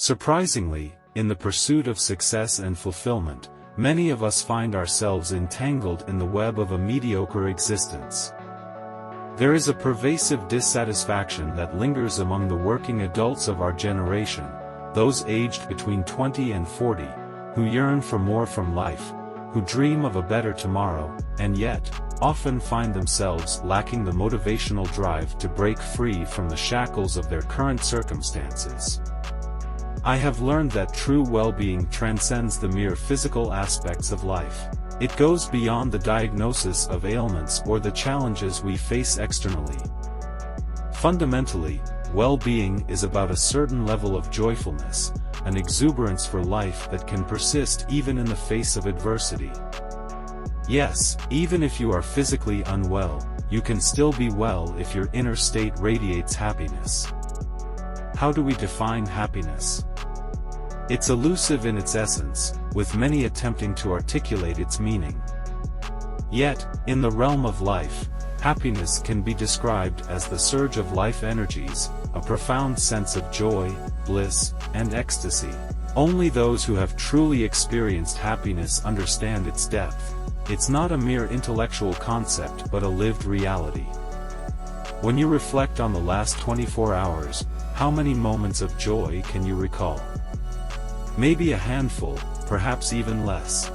Surprisingly, in the pursuit of success and fulfillment, many of us find ourselves entangled in the web of a mediocre existence. There is a pervasive dissatisfaction that lingers among the working adults of our generation, those aged between 20 and 40, who yearn for more from life, who dream of a better tomorrow, and yet, often find themselves lacking the motivational drive to break free from the shackles of their current circumstances. I have learned that true well-being transcends the mere physical aspects of life. It goes beyond the diagnosis of ailments or the challenges we face externally. Fundamentally, well-being is about a certain level of joyfulness, an exuberance for life that can persist even in the face of adversity. Yes, even if you are physically unwell, you can still be well if your inner state radiates happiness. How do we define happiness? It's elusive in its essence, with many attempting to articulate its meaning. Yet, in the realm of life, happiness can be described as the surge of life energies, a profound sense of joy, bliss, and ecstasy. Only those who have truly experienced happiness understand its depth. It's not a mere intellectual concept but a lived reality. When you reflect on the last 24 hours, how many moments of joy can you recall? Maybe a handful, perhaps even less.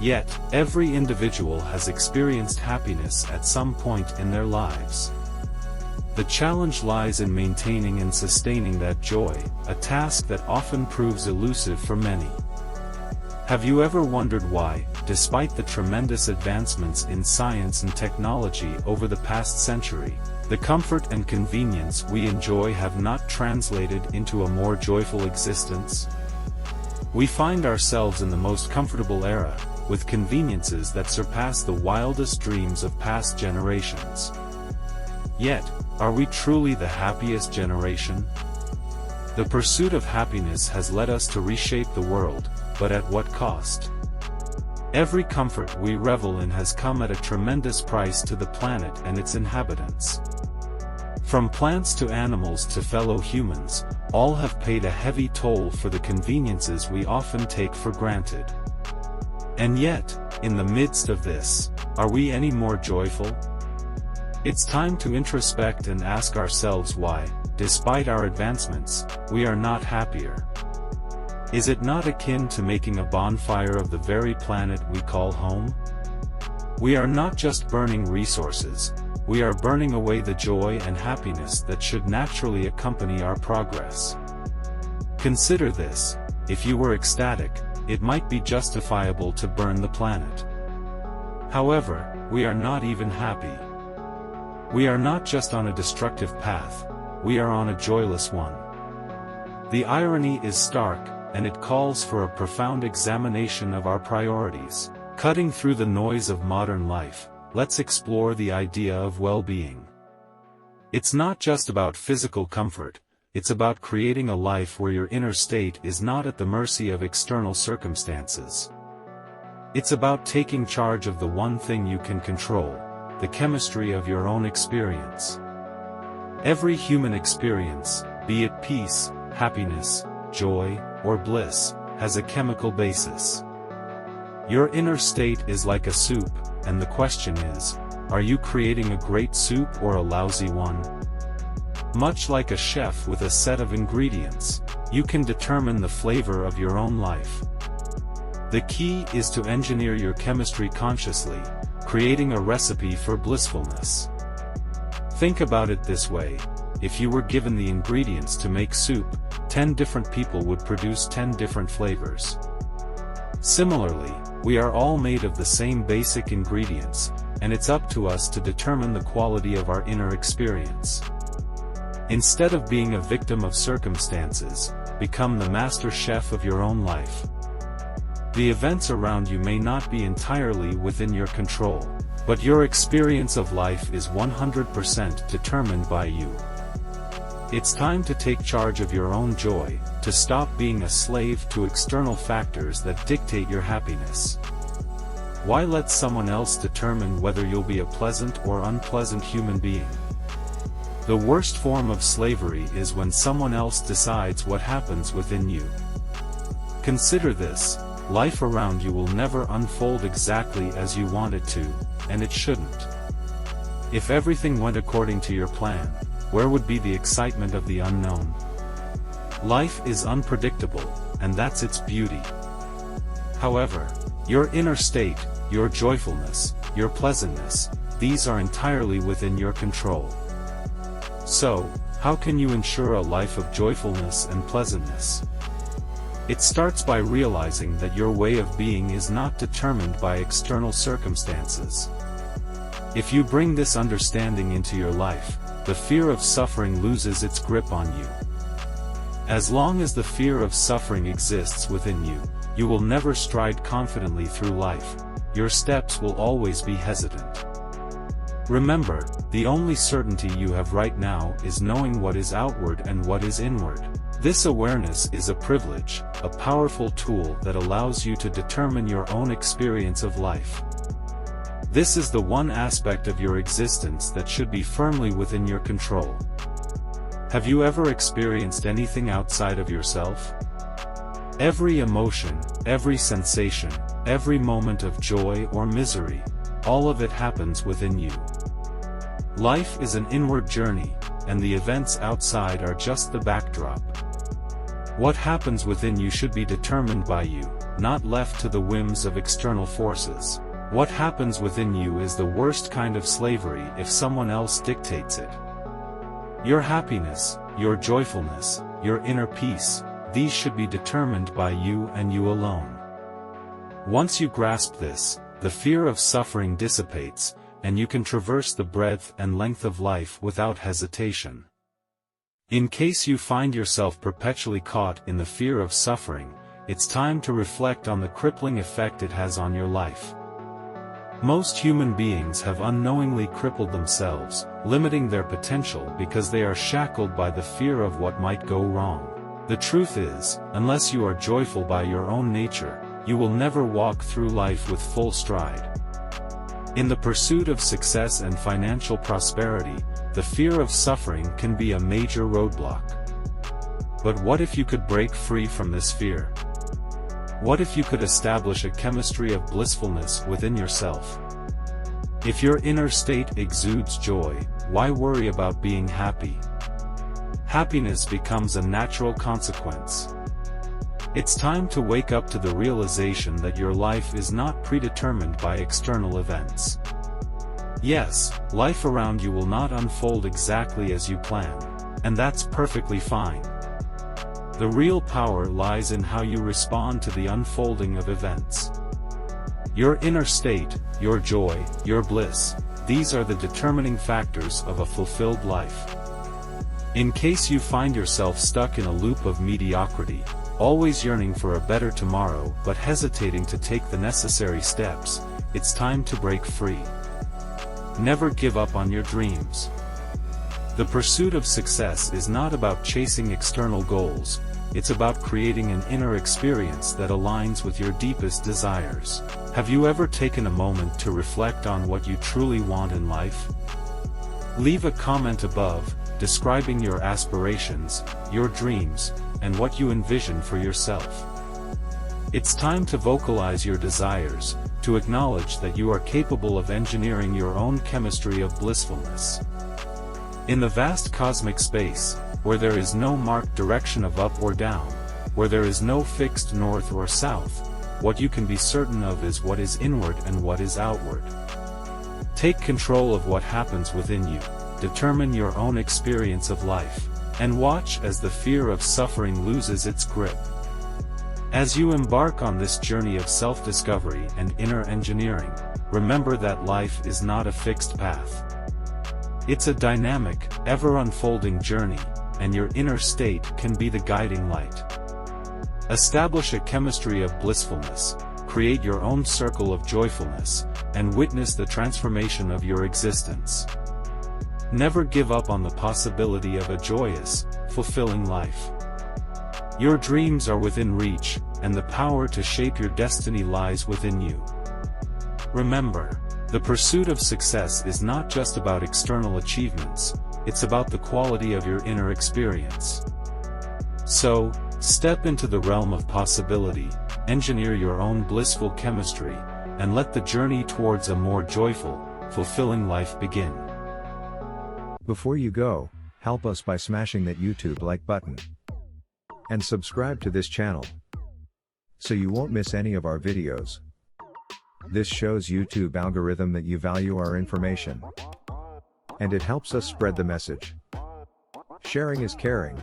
Yet, every individual has experienced happiness at some point in their lives. The challenge lies in maintaining and sustaining that joy, a task that often proves elusive for many. Have you ever wondered why, despite the tremendous advancements in science and technology over the past century, the comfort and convenience we enjoy have not translated into a more joyful existence? We find ourselves in the most comfortable era, with conveniences that surpass the wildest dreams of past generations. Yet, are we truly the happiest generation? The pursuit of happiness has led us to reshape the world, but at what cost? Every comfort we revel in has come at a tremendous price to the planet and its inhabitants. From plants to animals to fellow humans, all have paid a heavy toll for the conveniences we often take for granted. And yet, in the midst of this, are we any more joyful? It's time to introspect and ask ourselves why, despite our advancements, we are not happier. Is it not akin to making a bonfire of the very planet we call home? We are not just burning resources, we are burning away the joy and happiness that should naturally accompany our progress. Consider this: if you were ecstatic, it might be justifiable to burn the planet. However, we are not even happy. We are not just on a destructive path, we are on a joyless one. The irony is stark, and it calls for a profound examination of our priorities. Cutting through the noise of modern life, let's explore the idea of well-being. It's not just about physical comfort, it's about creating a life where your inner state is not at the mercy of external circumstances. It's about taking charge of the one thing you can control, the chemistry of your own experience. Every human experience, be it peace, happiness, joy, or bliss, has a chemical basis. Your inner state is like a soup, and the question is, are you creating a great soup or a lousy one? Much like a chef with a set of ingredients, you can determine the flavor of your own life. The key is to engineer your chemistry consciously, creating a recipe for blissfulness. Think about it this way: if you were given the ingredients to make soup, 10 different people would produce 10 different flavors. Similarly, we are all made of the same basic ingredients, and it's up to us to determine the quality of our inner experience. Instead of being a victim of circumstances, become the master chef of your own life. The events around you may not be entirely within your control, but your experience of life is 100% determined by you. It's time to take charge of your own joy, to stop being a slave to external factors that dictate your happiness. Why let someone else determine whether you'll be a pleasant or unpleasant human being? The worst form of slavery is when someone else decides what happens within you. Consider this: life around you will never unfold exactly as you want it to, and it shouldn't. If everything went according to your plan, where would be the excitement of the unknown? Life is unpredictable, and that's its beauty. However, your inner state, your joyfulness, your pleasantness, these are entirely within your control. So, how can you ensure a life of joyfulness and pleasantness? It starts by realizing that your way of being is not determined by external circumstances. If you bring this understanding into your life, the fear of suffering loses its grip on you. As long as the fear of suffering exists within you, you will never stride confidently through life. Your steps will always be hesitant. Remember, the only certainty you have right now is knowing what is outward and what is inward. This awareness is a privilege, a powerful tool that allows you to determine your own experience of life. This is the one aspect of your existence that should be firmly within your control. Have you ever experienced anything outside of yourself? Every emotion, every sensation, every moment of joy or misery, all of it happens within you. Life is an inward journey, and the events outside are just the backdrop. What happens within you should be determined by you, not left to the whims of external forces. What happens within you is the worst kind of slavery if someone else dictates it. Your happiness, your joyfulness, your inner peace, these should be determined by you and you alone. Once you grasp this, the fear of suffering dissipates, and you can traverse the breadth and length of life without hesitation. In case you find yourself perpetually caught in the fear of suffering, it's time to reflect on the crippling effect it has on your life. Most human beings have unknowingly crippled themselves, limiting their potential because they are shackled by the fear of what might go wrong. The truth is, unless you are joyful by your own nature, you will never walk through life with full stride. In the pursuit of success and financial prosperity, the fear of suffering can be a major roadblock. But what if you could break free from this fear? What if you could establish a chemistry of blissfulness within yourself? If your inner state exudes joy, why worry about being happy? Happiness becomes a natural consequence. It's time to wake up to the realization that your life is not predetermined by external events. Yes, life around you will not unfold exactly as you plan, and that's perfectly fine. The real power lies in how you respond to the unfolding of events. Your inner state, your joy, your bliss, these are the determining factors of a fulfilled life. In case you find yourself stuck in a loop of mediocrity, always yearning for a better tomorrow but hesitating to take the necessary steps, it's time to break free. Never give up on your dreams. The pursuit of success is not about chasing external goals, it's about creating an inner experience that aligns with your deepest desires. Have you ever taken a moment to reflect on what you truly want in life? Leave a comment above, describing your aspirations, your dreams, and what you envision for yourself. It's time to vocalize your desires, to acknowledge that you are capable of engineering your own chemistry of blissfulness. In the vast cosmic space, where there is no marked direction of up or down, where there is no fixed north or south, what you can be certain of is what is inward and what is outward. Take control of what happens within you, determine your own experience of life, and watch as the fear of suffering loses its grip. As you embark on this journey of self-discovery and inner engineering, remember that life is not a fixed path. It's a dynamic, ever-unfolding journey, and your inner state can be the guiding light. Establish a chemistry of blissfulness, create your own circle of joyfulness, and witness the transformation of your existence. Never give up on the possibility of a joyous, fulfilling life. Your dreams are within reach, and the power to shape your destiny lies within you. Remember, the pursuit of success is not just about external achievements, it's about the quality of your inner experience. So, step into the realm of possibility, engineer your own blissful chemistry, and let the journey towards a more joyful, fulfilling life begin. Before you go, help us by smashing that YouTube like button. And subscribe to this channel, so you won't miss any of our videos. This shows YouTube algorithm that you value our information. And it helps us spread the message. Sharing is caring.